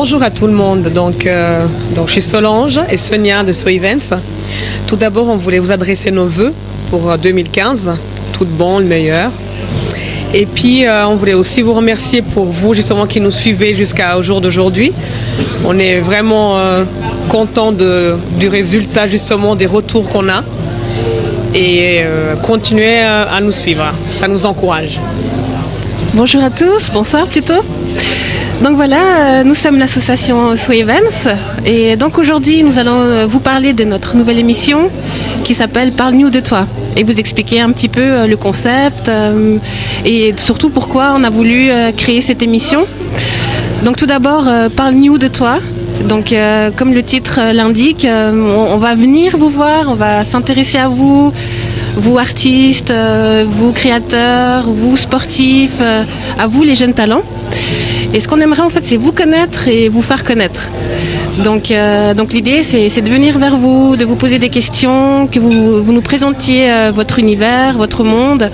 Bonjour à tout le monde. Donc, je suis Solange et Sonia de So Events. Tout d'abord, on voulait vous adresser nos vœux pour 2015. Tout bon, le meilleur. Et puis, on voulait aussi vous remercier pour vous, justement, qui nous suivez jusqu'au jour d'aujourd'hui. On est vraiment content du résultat, justement, des retours qu'on a. Et continuez à nous suivre. Ça nous encourage. Bonjour à tous, bonsoir plutôt. Donc voilà, nous sommes l'association So Events et donc aujourd'hui nous allons vous parler de notre nouvelle émission qui s'appelle Parle-nous de toi et vous expliquer un petit peu le concept et surtout pourquoi on a voulu créer cette émission. Donc tout d'abord, Parle-nous de toi. Donc comme le titre l'indique, on va venir vous voir, on va s'intéresser à vous, vous artistes, vous créateurs, vous sportifs, à vous les jeunes talents. Et ce qu'on aimerait en fait, c'est vous connaître et vous faire connaître. Donc l'idée, c'est de venir vers vous, de vous poser des questions, que vous nous présentiez votre univers, votre monde.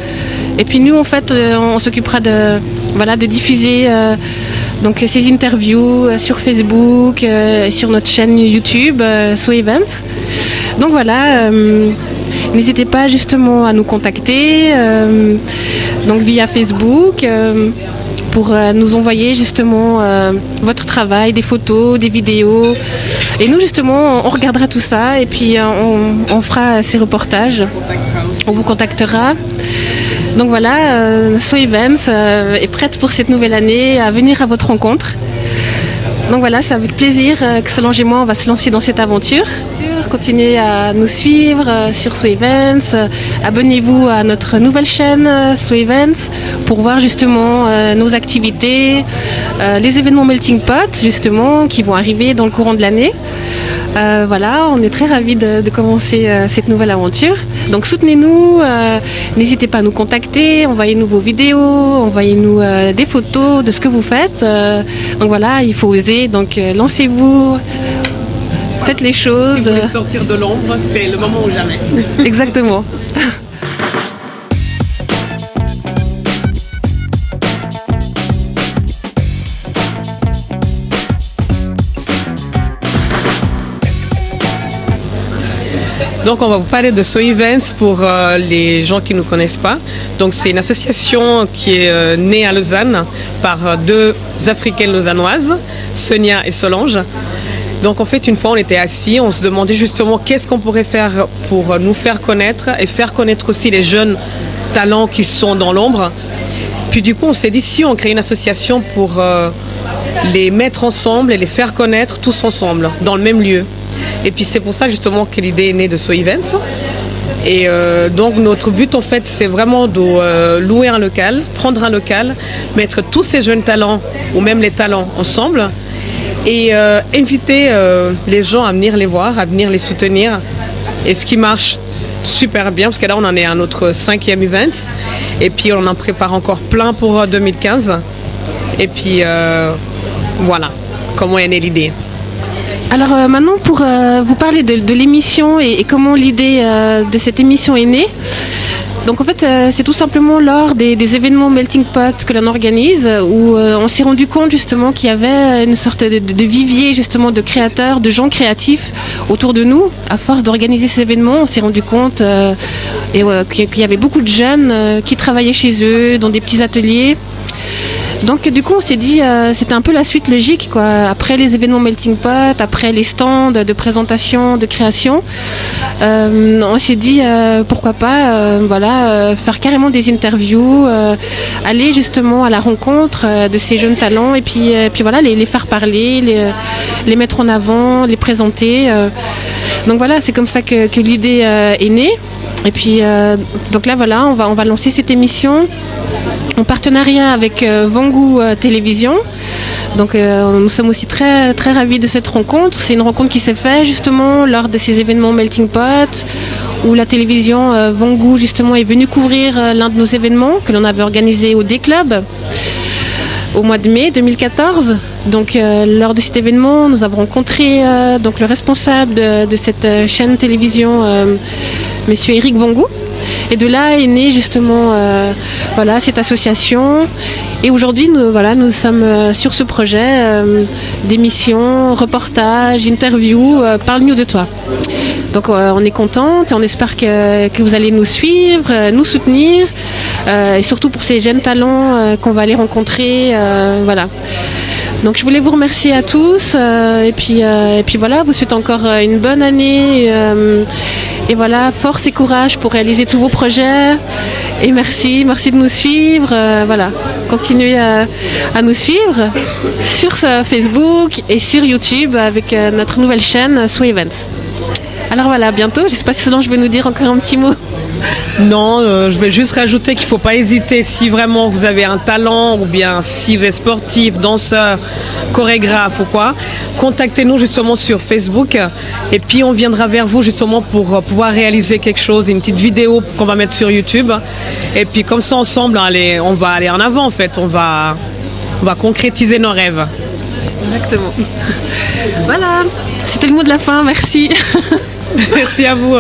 Et puis nous, en fait, on s'occupera de diffuser donc ces interviews sur Facebook, sur notre chaîne YouTube, So Events. Donc voilà, n'hésitez pas justement à nous contacter donc via Facebook. Pour nous envoyer justement votre travail, des photos, des vidéos. Et nous justement, on regardera tout ça et puis on fera ces reportages. On vous contactera. Donc voilà, So Events est prête pour cette nouvelle année à venir à votre rencontre. Donc voilà, c'est avec plaisir que Solange et moi, on va se lancer dans cette aventure. Continuez à nous suivre sur So Events. Abonnez-vous à notre nouvelle chaîne So Events pour voir justement nos activités, les événements Melting Pot justement qui vont arriver dans le courant de l'année. Voilà, on est très ravis de commencer cette nouvelle aventure. Donc soutenez-nous, n'hésitez pas à nous contacter, envoyez-nous vos vidéos, envoyez-nous des photos de ce que vous faites. Donc voilà, il faut oser, donc lancez-vous, faites les choses. Si vous voulez sortir de l'ombre, c'est le moment ou jamais. Exactement. Donc on va vous parler de So Events pour les gens qui ne nous connaissent pas. Donc c'est une association qui est née à Lausanne par deux Africaines lausannoises, Sonia et Solange. Donc en fait une fois on était assis, on se demandait justement qu'est-ce qu'on pourrait faire pour nous faire connaître et faire connaître aussi les jeunes talents qui sont dans l'ombre. Puis du coup on s'est dit si on crée une association pour les mettre ensemble et les faire connaître tous ensemble dans le même lieu. Et puis c'est pour ça justement que l'idée est née de So Events. Et donc notre but en fait c'est vraiment de louer un local, prendre un local, mettre tous ces jeunes talents ou même les talents ensemble et inviter les gens à venir les voir, à venir les soutenir. Et ce qui marche super bien parce que là on en est à notre 5e event et puis on en prépare encore plein pour 2015. Et puis voilà comment est née l'idée. Alors maintenant pour vous parler de l'émission et comment l'idée de cette émission est née. Donc en fait c'est tout simplement lors des événements Melting Pot que l'on organise où on s'est rendu compte justement qu'il y avait une sorte de vivier justement de créateurs, de gens créatifs autour de nous. À force d'organiser ces événements, on s'est rendu compte qu'il y avait beaucoup de jeunes qui travaillaient chez eux dans des petits ateliers. Donc du coup on s'est dit c'était un peu la suite logique quoi. Après les événements Melting Pot, après les stands de présentation, de création, on s'est dit pourquoi pas faire carrément des interviews, aller justement à la rencontre de ces jeunes talents et puis voilà les faire parler, les mettre en avant, les présenter. Donc voilà, c'est comme ça que l'idée est née. Et puis donc là voilà, on va lancer cette émission en partenariat avec Vangu Télévision. Donc nous sommes aussi très, très ravis de cette rencontre. C'est une rencontre qui s'est faite justement lors de ces événements Melting Pot où la télévision Vangu justement est venue couvrir l'un de nos événements que l'on avait organisé au D-Club au mois de mai 2014. Donc lors de cet événement, nous avons rencontré donc le responsable de cette chaîne télévision, Monsieur Eric Vongou. Et de là est née justement voilà, cette association. Et aujourd'hui, nous sommes sur ce projet d'émission, reportage, interview, Parle-nous de toi. Donc on est contente et on espère que vous allez nous suivre, nous soutenir, et surtout pour ces jeunes talents qu'on va aller rencontrer. Voilà. Donc je voulais vous remercier à tous et puis voilà, vous souhaite encore une bonne année et voilà, force et courage pour réaliser tous vos projets et merci de nous suivre, voilà, continuez à nous suivre sur Facebook et sur YouTube avec notre nouvelle chaîne Sway Events. Alors voilà, à bientôt, je ne sais pas si Solange veut nous dire encore un petit mot. Non, je vais juste rajouter qu'il ne faut pas hésiter, si vraiment vous avez un talent ou bien si vous êtes sportif, danseur, chorégraphe ou quoi, contactez-nous justement sur Facebook et puis on viendra vers vous justement pour pouvoir réaliser quelque chose, une petite vidéo qu'on va mettre sur YouTube et puis comme ça ensemble on va aller en avant en fait, on va concrétiser nos rêves. Exactement. Voilà, c'était le mot de la fin, merci. Merci à vous.